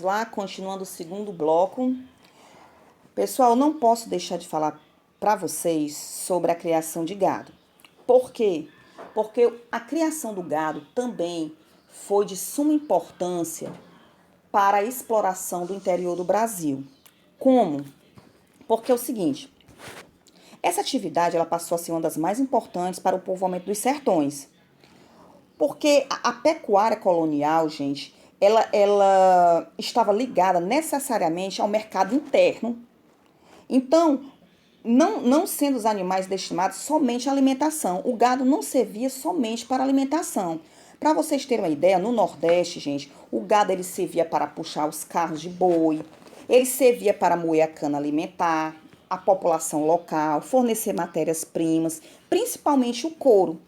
Lá, continuando o segundo bloco. Pessoal, não posso deixar de falar para vocês sobre a criação de gado. Por quê? Porque a criação do gado também foi de suma importância para a exploração do interior do Brasil. Como? Porque é o seguinte, essa atividade ela passou a ser uma das mais importantes para o povoamento dos sertões. Porque a pecuária colonial, gente, ela estava ligada necessariamente ao mercado interno. Então, não sendo os animais destinados somente à alimentação, o gado não servia somente para alimentação. Para vocês terem uma ideia, no Nordeste, gente, o gado ele servia para puxar os carros de boi, ele servia para moer a cana alimentar, a população local, fornecer matérias-primas, principalmente o couro.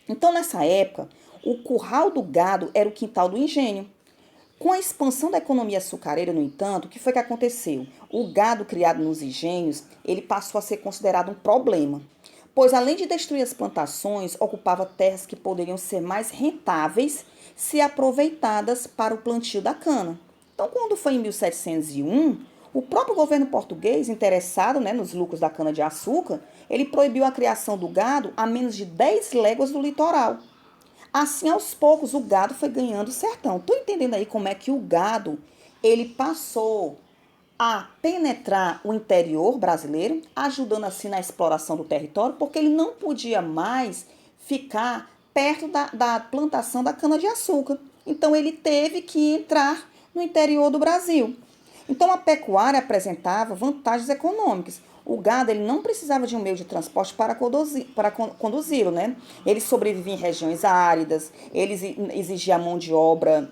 Então, nessa época, o curral do gado era o quintal do engenho. Com a expansão da economia açucareira, no entanto, o que foi que aconteceu? O gado criado nos engenhos, ele passou a ser considerado um problema, pois além de destruir as plantações, ocupava terras que poderiam ser mais rentáveis se aproveitadas para o plantio da cana. Então, quando foi em 1701, o próprio governo português, interessado, nos lucros da cana-de-açúcar, ele proibiu a criação do gado a menos de 10 léguas do litoral. Assim, aos poucos, o gado foi ganhando o sertão. Tô entendendo aí como é que o gado, ele passou a penetrar o interior brasileiro, ajudando assim na exploração do território, porque ele não podia mais ficar perto da plantação da cana-de-açúcar. Então, ele teve que entrar no interior do Brasil. Então, a pecuária apresentava vantagens econômicas. O gado ele não precisava de um meio de transporte para conduzi-lo, né? Ele sobrevivia em regiões áridas, ele exigia mão de obra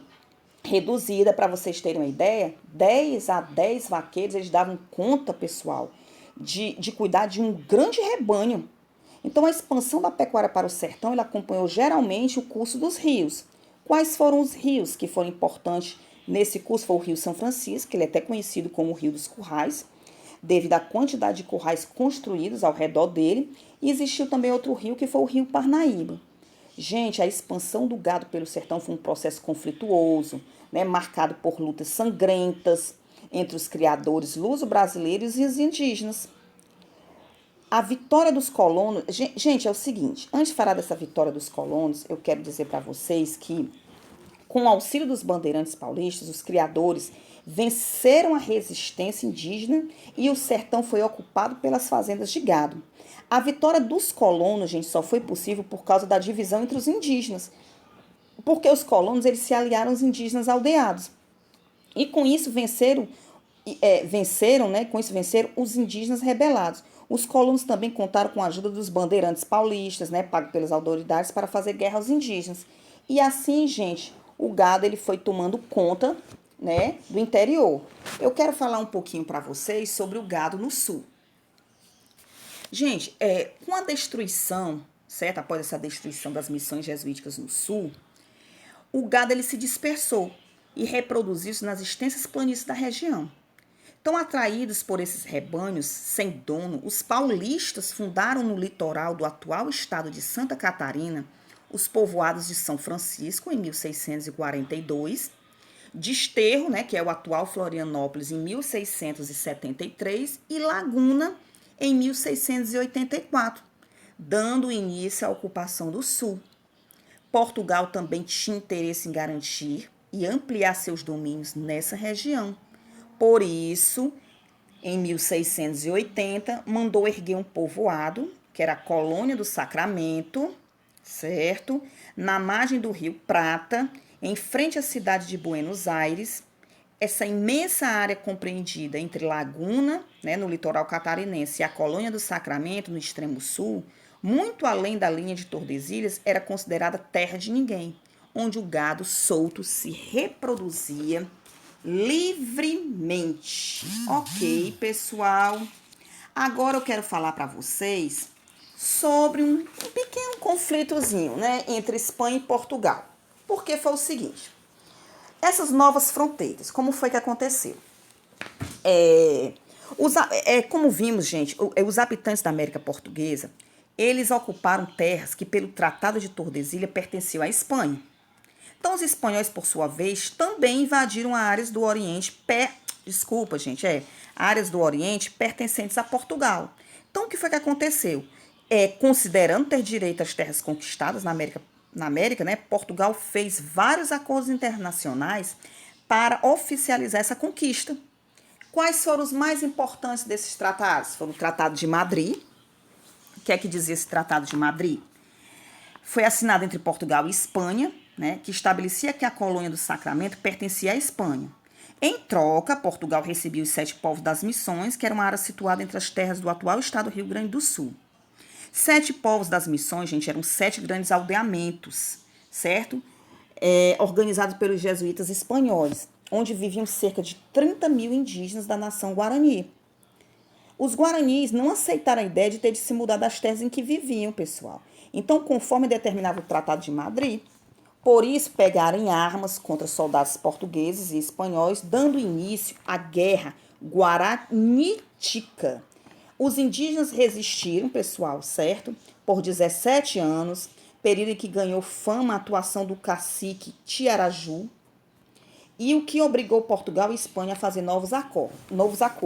reduzida. Para vocês terem uma ideia, 10 a 10 vaqueiros eles davam conta, pessoal, de cuidar de um grande rebanho. Então, a expansão da pecuária para o sertão ele acompanhou geralmente o curso dos rios. Quais foram os rios que foram importantes nesse curso? Foi o Rio São Francisco, que ele é até conhecido como o Rio dos Currais, devido à quantidade de currais construídos ao redor dele. E existiu também outro rio, que foi o Rio Parnaíba. Gente, a expansão do gado pelo sertão foi um processo conflituoso, marcado por lutas sangrentas entre os criadores luso-brasileiros e os indígenas. A vitória dos colonos... Gente, é o seguinte, antes de falar dessa vitória dos colonos, eu quero dizer para vocês que, com o auxílio dos bandeirantes paulistas, os criadores venceram a resistência indígena e o sertão foi ocupado pelas fazendas de gado. A vitória dos colonos, gente, só foi possível por causa da divisão entre os indígenas, porque os colonos eles se aliaram aos indígenas aldeados. E com isso venceram os indígenas rebelados. Os colonos também contaram com a ajuda dos bandeirantes paulistas, pagos pelas autoridades para fazer guerra aos indígenas. E assim, gente, o gado ele foi tomando conta, do interior. Eu quero falar um pouquinho para vocês sobre o gado no sul. Gente, com a destruição, certo? Após essa destruição das missões jesuíticas no sul, o gado ele se dispersou e reproduziu-se nas extensas planícies da região. Então, atraídos por esses rebanhos sem dono, os paulistas fundaram no litoral do atual estado de Santa Catarina os povoados de São Francisco, em 1642, Desterro, que é o atual Florianópolis, em 1673, e Laguna, em 1684, dando início à ocupação do sul. Portugal também tinha interesse em garantir e ampliar seus domínios nessa região. Por isso, em 1680, mandou erguer um povoado, que era a Colônia do Sacramento, certo? Na margem do Rio Prata, em frente à cidade de Buenos Aires. Essa imensa área compreendida entre Laguna, no litoral catarinense, e a Colônia do Sacramento, no extremo sul, muito além da linha de Tordesilhas, era considerada terra de ninguém, onde o gado solto se reproduzia livremente. Ok, pessoal. Agora eu quero falar para vocês sobre um pequeno conflitozinho, entre Espanha e Portugal. Porque foi o seguinte, essas novas fronteiras, como foi que aconteceu? Como vimos, gente, os habitantes da América Portuguesa, eles ocuparam terras que pelo Tratado de Tordesilhas pertenciam à Espanha. Então, os espanhóis, por sua vez, também invadiram áreas do Oriente, áreas do Oriente pertencentes a Portugal. Então, o que foi que aconteceu? Considerando ter direito às terras conquistadas na América, né, Portugal fez vários acordos internacionais para oficializar essa conquista. Quais foram os mais importantes desses tratados? Foi o Tratado de Madrid. O que é que dizia esse Tratado de Madrid? Foi assinado entre Portugal e Espanha, né, que estabelecia que a colônia do Sacramento pertencia à Espanha. Em troca, Portugal recebia os 7 povos das Missões, que era uma área situada entre as terras do atual estado do Rio Grande do Sul. 7 povos das Missões, gente, eram 7 grandes aldeamentos, certo? Organizados pelos jesuítas espanhóis, onde viviam cerca de 30 mil indígenas da nação Guarani. Os guaranis não aceitaram a ideia de ter de se mudar das terras em que viviam, pessoal. Então, conforme determinava o Tratado de Madrid, por isso pegaram em armas contra soldados portugueses e espanhóis, dando início à Guerra Guaranítica. Os indígenas resistiram, pessoal, certo? Por 17 anos, período em que ganhou fama a atuação do cacique Tiaraju, e o que obrigou Portugal e Espanha a fazer novos acordos.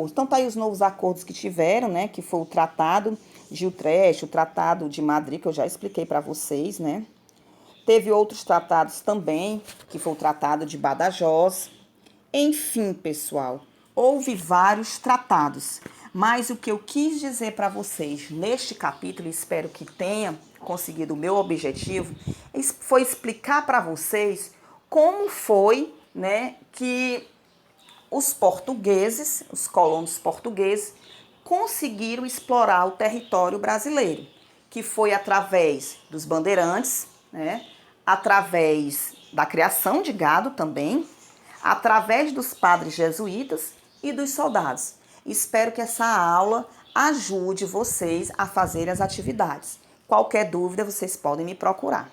Então, tá aí os novos acordos que tiveram, né? Que foi o Tratado de Utrecht, o Tratado de Madrid, que eu já expliquei para vocês, né? Teve outros tratados também, que foi o Tratado de Badajoz. Enfim, pessoal, houve vários tratados. Mas o que eu quis dizer para vocês neste capítulo, espero que tenha conseguido o meu objetivo, foi explicar para vocês como foi, né, que os portugueses, os colonos portugueses, conseguiram explorar o território brasileiro, que foi através dos bandeirantes, né, através da criação de gado também, através dos padres jesuítas e dos soldados. Espero que essa aula ajude vocês a fazer as atividades. Qualquer dúvida, vocês podem me procurar.